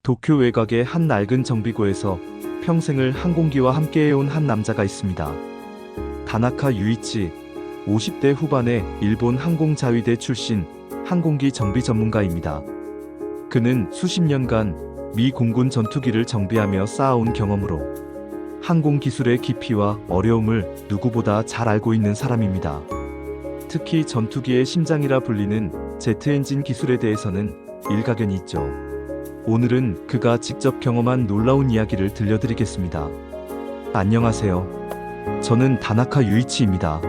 도쿄 외곽의 한 낡은 정비고에서 평생을 항공기와 함께해온 한 남자가 있습니다. 다나카 유이치, 50대 후반의 일본 항공자위대 출신 항공기 정비 전문가입니다. 그는 수십 년간 미 공군 전투기를 정비하며 쌓아온 경험으로 항공 기술의 깊이와 어려움을 누구보다 잘 알고 있는 사람입니다. 특히 전투기의 심장이라 불리는 제트 엔진 기술에 대해서는 일가견이 있죠. 오늘은 그가 직접 경험한 놀라운 이야기를 들려드리겠습니다. 안녕하세요. 저는 다나카 유이치입니다.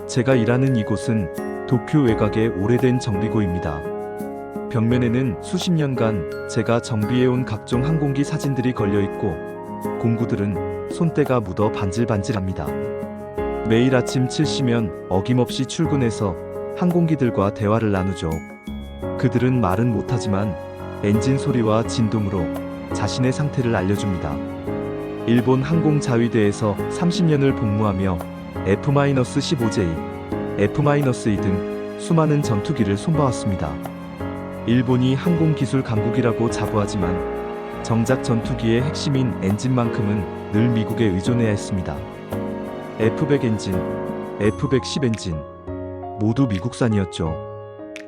제가 일하는 이곳은 도쿄 외곽의 오래된 정비고입니다. 벽면에는 수십 년간 제가 정비해온 각종 항공기 사진들이 걸려있고 공구들은 손때가 묻어 반질반질합니다. 매일 아침 7시면 어김없이 출근해서 항공기들과 대화를 나누죠. 그들은 말은 못하지만 엔진 소리와 진동으로 자신의 상태를 알려줍니다. 일본 항공자위대에서 30년을 복무하며 F-15J, F-2 등 수많은 전투기를 손봐왔습니다. 일본이 항공기술 강국이라고 자부하지만 정작 전투기의 핵심인 엔진만큼은 늘 미국에 의존해야 했습니다. F-100 엔진, F-110 엔진 모두 미국산이었죠.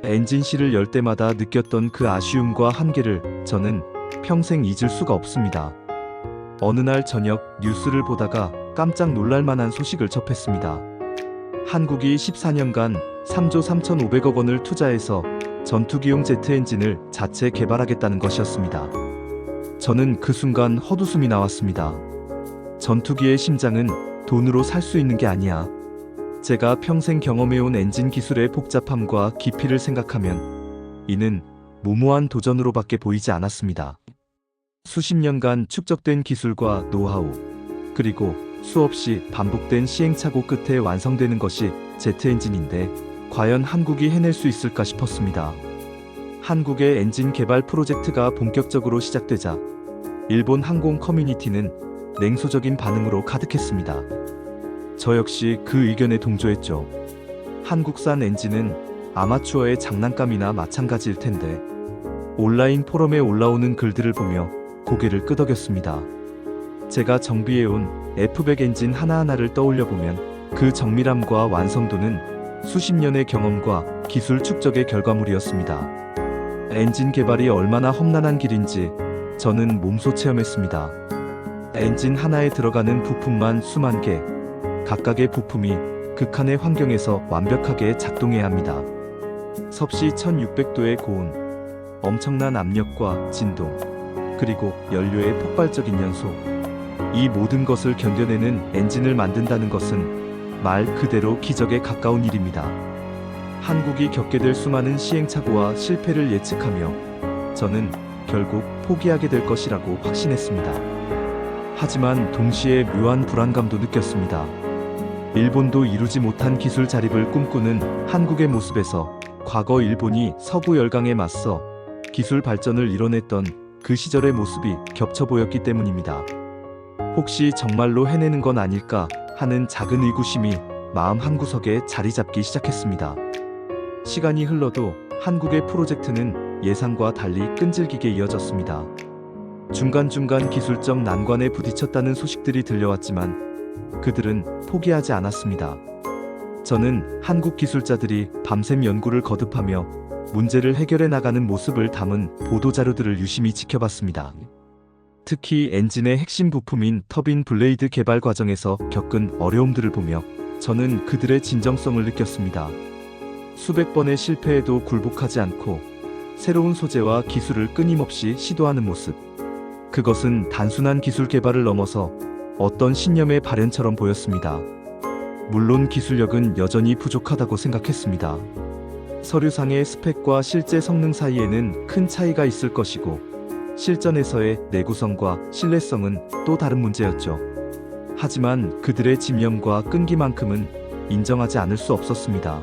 엔진실을 열 때마다 느꼈던 그 아쉬움과 한계를 저는 평생 잊을 수가 없습니다. 어느 날 저녁 뉴스를 보다가 깜짝 놀랄 만한 소식을 접했습니다. 한국이 14년간 3조 3,500억 원을 투자해서 전투기용 제트 엔진을 자체 개발하겠다는 것이었습니다. 저는 그 순간 헛웃음이 나왔습니다. 전투기의 심장은 돈으로 살 수 있는 게 아니야. 제가 평생 경험해온 엔진 기술의 복잡함과 깊이를 생각하면 이는 무모한 도전으로밖에 보이지 않았습니다. 수십 년간 축적된 기술과 노하우, 그리고 수없이 반복된 시행착오 끝에 완성되는 것이 제트 엔진인데 과연 한국이 해낼 수 있을까 싶었습니다. 한국의 엔진 개발 프로젝트가 본격적으로 시작되자 일본 항공 커뮤니티는 냉소적인 반응으로 가득했습니다. 저 역시 그 의견에 동조했죠. 한국산 엔진은 아마추어의 장난감이나 마찬가지일 텐데. 온라인 포럼에 올라오는 글들을 보며 고개를 끄덕였습니다. 제가 정비해온 F-100 엔진 하나하나를 떠올려보면 그 정밀함과 완성도는 수십 년의 경험과 기술 축적의 결과물이었습니다. 엔진 개발이 얼마나 험난한 길인지 저는 몸소 체험했습니다. 엔진 하나에 들어가는 부품만 수만 개, 각각의 부품이 극한의 환경에서 완벽하게 작동해야 합니다. 섭씨 1600도의 고온, 엄청난 압력과 진동, 그리고 연료의 폭발적인 연소. 이 모든 것을 견뎌내는 엔진을 만든다는 것은 말 그대로 기적에 가까운 일입니다. 한국이 겪게 될 수많은 시행착오와 실패를 예측하며 저는 결국 포기하게 될 것이라고 확신했습니다. 하지만 동시에 묘한 불안감도 느꼈습니다. 일본도 이루지 못한 기술 자립을 꿈꾸는 한국의 모습에서 과거 일본이 서구 열강에 맞서 기술 발전을 이뤄냈던 그 시절의 모습이 겹쳐 보였기 때문입니다. 혹시 정말로 해내는 건 아닐까 하는 작은 의구심이 마음 한구석에 자리 잡기 시작했습니다. 시간이 흘러도 한국의 프로젝트는 예상과 달리 끈질기게 이어졌습니다. 중간중간 기술적 난관에 부딪혔다는 소식들이 들려왔지만 그들은 포기하지 않았습니다. 저는 한국 기술자들이 밤샘 연구를 거듭하며 문제를 해결해 나가는 모습을 담은 보도자료들을 유심히 지켜봤습니다. 특히 엔진의 핵심 부품인 터빈 블레이드 개발 과정에서 겪은 어려움들을 보며 저는 그들의 진정성을 느꼈습니다. 수백 번의 실패에도 굴복하지 않고 새로운 소재와 기술을 끊임없이 시도하는 모습. 그것은 단순한 기술 개발을 넘어서 어떤 신념의 발현처럼 보였습니다. 물론 기술력은 여전히 부족하다고 생각했습니다. 서류상의 스펙과 실제 성능 사이에는 큰 차이가 있을 것이고 실전에서의 내구성과 신뢰성은 또 다른 문제였죠. 하지만 그들의 집념과 끈기만큼은 인정하지 않을 수 없었습니다.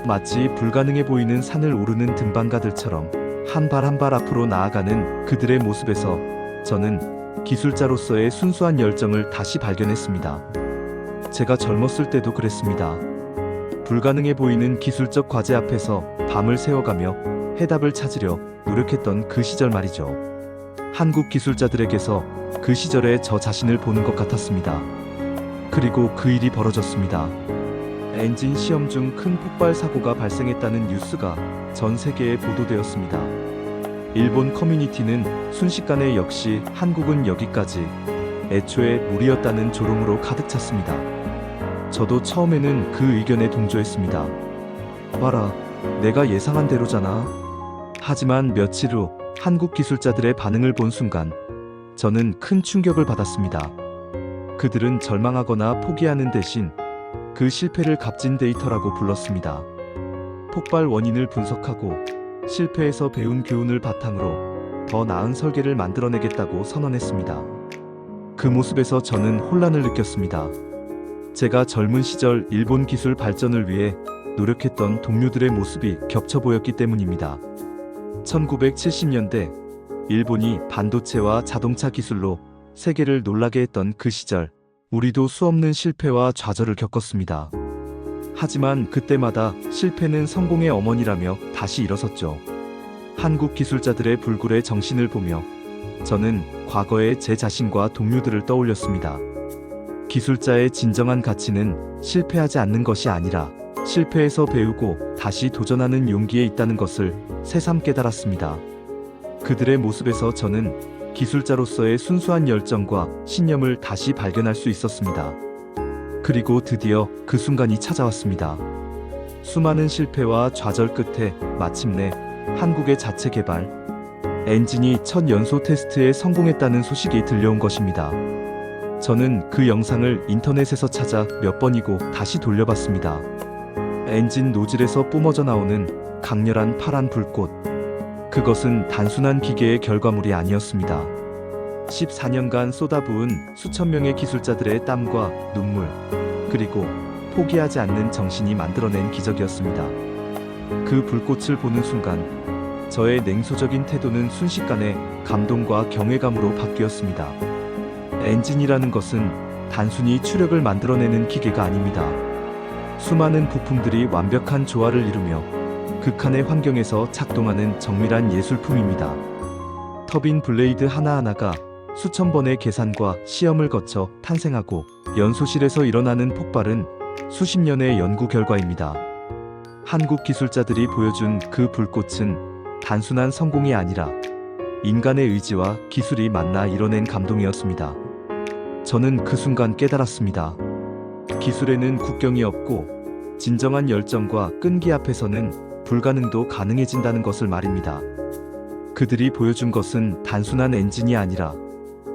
마치 불가능해 보이는 산을 오르는 등반가들처럼 한 발 한 발 앞으로 나아가는 그들의 모습에서 저는 기술자로서의 순수한 열정을 다시 발견했습니다. 제가 젊었을 때도 그랬습니다. 불가능해 보이는 기술적 과제 앞에서 밤을 새워가며 해답을 찾으려 노력했던 그 시절 말이죠. 한국 기술자들에게서 그 시절의 저 자신을 보는 것 같았습니다. 그리고 그 일이 벌어졌습니다. 엔진 시험 중 큰 폭발 사고가 발생했다는 뉴스가 전 세계에 보도되었습니다. 일본 커뮤니티는 순식간에 역시 한국은 여기까지, 애초에 무리였다는 조롱으로 가득 찼습니다. 저도 처음에는 그 의견에 동조했습니다. 봐라, 내가 예상한 대로잖아. 하지만 며칠 후 한국 기술자들의 반응을 본 순간 저는 큰 충격을 받았습니다. 그들은 절망하거나 포기하는 대신 그 실패를 값진 데이터라고 불렀습니다. 폭발 원인을 분석하고 실패에서 배운 교훈을 바탕으로 더 나은 설계를 만들어내겠다고 선언했습니다. 그 모습에서 저는 혼란을 느꼈습니다. 제가 젊은 시절 일본 기술 발전을 위해 노력했던 동료들의 모습이 겹쳐 보였기 때문입니다. 1970년대 일본이 반도체와 자동차 기술로 세계를 놀라게 했던 그 시절, 우리도 수없는 실패와 좌절을 겪었습니다. 하지만 그때마다 실패는 성공의 어머니라며 다시 일어섰죠. 한국 기술자들의 불굴의 정신을 보며 저는 과거의 제 자신과 동료들을 떠올렸습니다. 기술자의 진정한 가치는 실패하지 않는 것이 아니라 실패에서 배우고 다시 도전하는 용기에 있다는 것을 새삼 깨달았습니다. 그들의 모습에서 저는 기술자로서의 순수한 열정과 신념을 다시 발견할 수 있었습니다. 그리고 드디어 그 순간이 찾아왔습니다. 수많은 실패와 좌절 끝에 마침내 한국의 자체 개발 엔진이 첫 연소 테스트에 성공했다는 소식이 들려온 것입니다. 저는 그 영상을 인터넷에서 찾아 몇 번이고 다시 돌려봤습니다. 엔진 노즐에서 뿜어져 나오는 강렬한 파란 불꽃. 그것은 단순한 기계의 결과물이 아니었습니다. 14년간 쏟아부은 수천 명의 기술자들의 땀과 눈물, 그리고 포기하지 않는 정신이 만들어낸 기적이었습니다. 그 불꽃을 보는 순간 저의 냉소적인 태도는 순식간에 감동과 경외감으로 바뀌었습니다. 엔진이라는 것은 단순히 추력을 만들어내는 기계가 아닙니다. 수많은 부품들이 완벽한 조화를 이루며 극한의 환경에서 작동하는 정밀한 예술품입니다. 터빈 블레이드 하나하나가 수천 번의 계산과 시험을 거쳐 탄생하고 연소실에서 일어나는 폭발은 수십 년의 연구 결과입니다. 한국 기술자들이 보여준 그 불꽃은 단순한 성공이 아니라 인간의 의지와 기술이 만나 이뤄낸 감동이었습니다. 저는 그 순간 깨달았습니다. 기술에는 국경이 없고 진정한 열정과 끈기 앞에서는 불가능도 가능해진다는 것을 말입니다. 그들이 보여준 것은 단순한 엔진이 아니라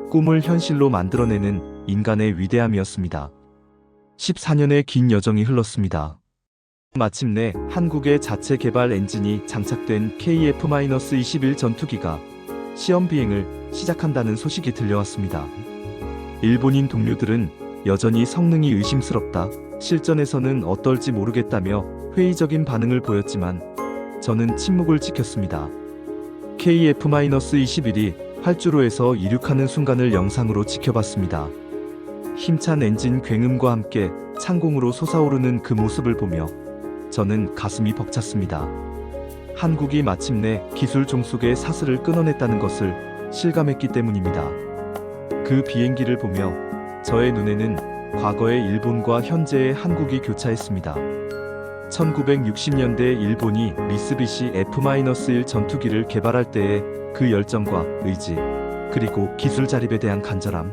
꿈을 현실로 만들어내는 인간의 위대함이었습니다. 14년의 긴 여정이 흘렀습니다. 마침내 한국의 자체 개발 엔진이 장착된 KF-21 전투기가 시험 비행을 시작한다는 소식이 들려왔습니다. 일본인 동료들은 여전히 성능이 의심스럽다, 실전에서는 어떨지 모르겠다며 회의적인 반응을 보였지만 저는 침묵을 지켰습니다. KF-21이 활주로에서 이륙하는 순간을 영상으로 지켜봤습니다. 힘찬 엔진 굉음과 함께 창공으로 솟아오르는 그 모습을 보며 저는 가슴이 벅찼습니다. 한국이 마침내 기술 종속의 사슬을 끊어냈다는 것을 실감했기 때문입니다. 그 비행기를 보며 저의 눈에는 과거의 일본과 현재의 한국이 교차했습니다. 1960년대 일본이 미쓰비시 F-1 전투기를 개발할 때의 그 열정과 의지, 그리고 기술 자립에 대한 간절함.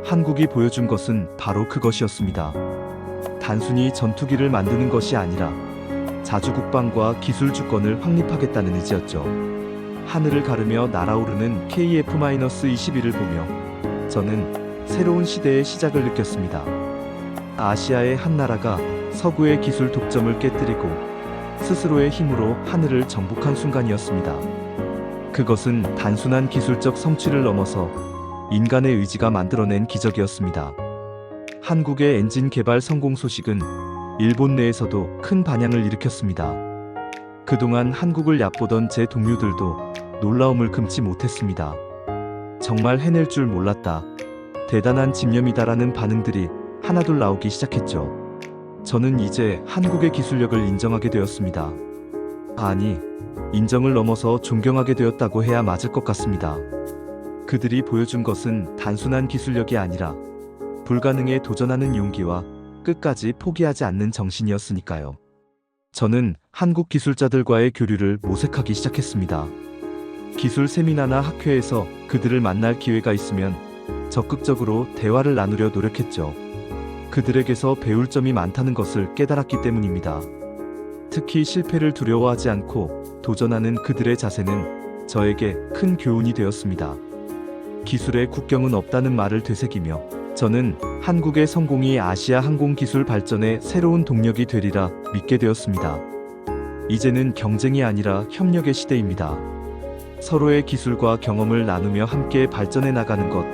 한국이 보여준 것은 바로 그것이었습니다. 단순히 전투기를 만드는 것이 아니라 자주 국방과 기술 주권을 확립하겠다는 의지였죠. 하늘을 가르며 날아오르는 KF-21을 보며 저는 새로운 시대의 시작을 느꼈습니다. 아시아의 한 나라가 서구의 기술 독점을 깨뜨리고 스스로의 힘으로 하늘을 정복한 순간이었습니다. 그것은 단순한 기술적 성취를 넘어서 인간의 의지가 만들어낸 기적이었습니다. 한국의 엔진 개발 성공 소식은 일본 내에서도 큰 반향을 일으켰습니다. 그동안 한국을 얕보던 제 동료들도 놀라움을 금치 못했습니다. 정말 해낼 줄 몰랐다, 대단한 집념이다라는 반응들이 하나둘 나오기 시작했죠. 저는 이제 한국의 기술력을 인정하게 되었습니다. 아니, 인정을 넘어서 존경하게 되었다고 해야 맞을 것 같습니다. 그들이 보여준 것은 단순한 기술력이 아니라 불가능에 도전하는 용기와 끝까지 포기하지 않는 정신이었으니까요. 저는 한국 기술자들과의 교류를 모색하기 시작했습니다. 기술 세미나나 학회에서 그들을 만날 기회가 있으면 적극적으로 대화를 나누려 노력했죠. 그들에게서 배울 점이 많다는 것을 깨달았기 때문입니다. 특히 실패를 두려워하지 않고 도전하는 그들의 자세는 저에게 큰 교훈이 되었습니다. 기술의 국경은 없다는 말을 되새기며 저는 한국의 성공이 아시아 항공 기술 발전의 새로운 동력이 되리라 믿게 되었습니다. 이제는 경쟁이 아니라 협력의 시대입니다. 서로의 기술과 경험을 나누며 함께 발전해 나가는 것,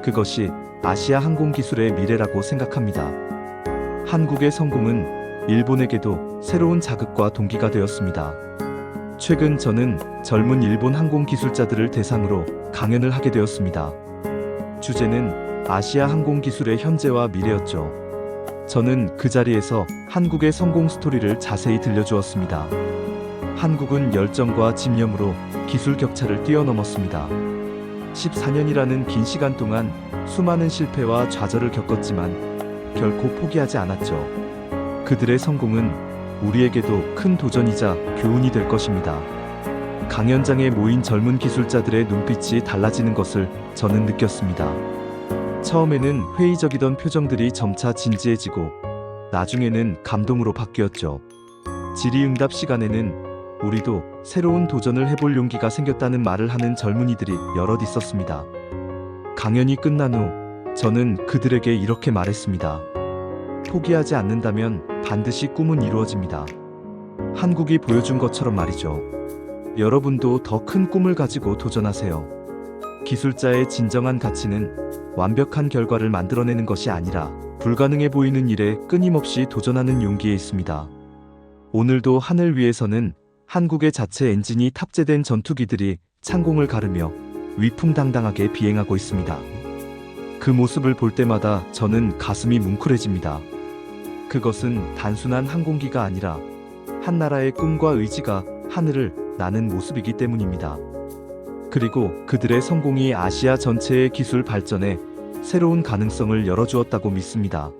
그것이 아시아 항공 기술의 미래라고 생각합니다. 한국의 성공은 일본에게도 새로운 자극과 동기가 되었습니다. 최근 저는 젊은 일본 항공 기술자들을 대상으로 강연을 하게 되었습니다. 주제는 아시아 항공 기술의 현재와 미래였죠. 저는 그 자리에서 한국의 성공 스토리를 자세히 들려주었습니다. 한국은 열정과 집념으로 기술 격차를 뛰어넘었습니다. 14년이라는 긴 시간 동안 수많은 실패와 좌절을 겪었지만 결코 포기하지 않았죠. 그들의 성공은 우리에게도 큰 도전이자 교훈이 될 것입니다. 강연장에 모인 젊은 기술자들의 눈빛이 달라지는 것을 저는 느꼈습니다. 처음에는 회의적이던 표정들이 점차 진지해지고 나중에는 감동으로 바뀌었죠. 질의응답 시간에는 우리도 새로운 도전을 해볼 용기가 생겼다는 말을 하는 젊은이들이 여럿 있었습니다. 강연이 끝난 후 저는 그들에게 이렇게 말했습니다. 포기하지 않는다면 반드시 꿈은 이루어집니다. 한국이 보여준 것처럼 말이죠. 여러분도 더 큰 꿈을 가지고 도전하세요. 기술자의 진정한 가치는 완벽한 결과를 만들어내는 것이 아니라 불가능해 보이는 일에 끊임없이 도전하는 용기에 있습니다. 오늘도 하늘 위에서는 한국의 자체 엔진이 탑재된 전투기들이 창공을 가르며 위풍당당하게 비행하고 있습니다. 그 모습을 볼 때마다 저는 가슴이 뭉클해집니다. 그것은 단순한 항공기가 아니라 한 나라의 꿈과 의지가 하늘을 나는 모습이기 때문입니다. 그리고 그들의 성공이 아시아 전체의 기술 발전에 새로운 가능성을 열어주었다고 믿습니다.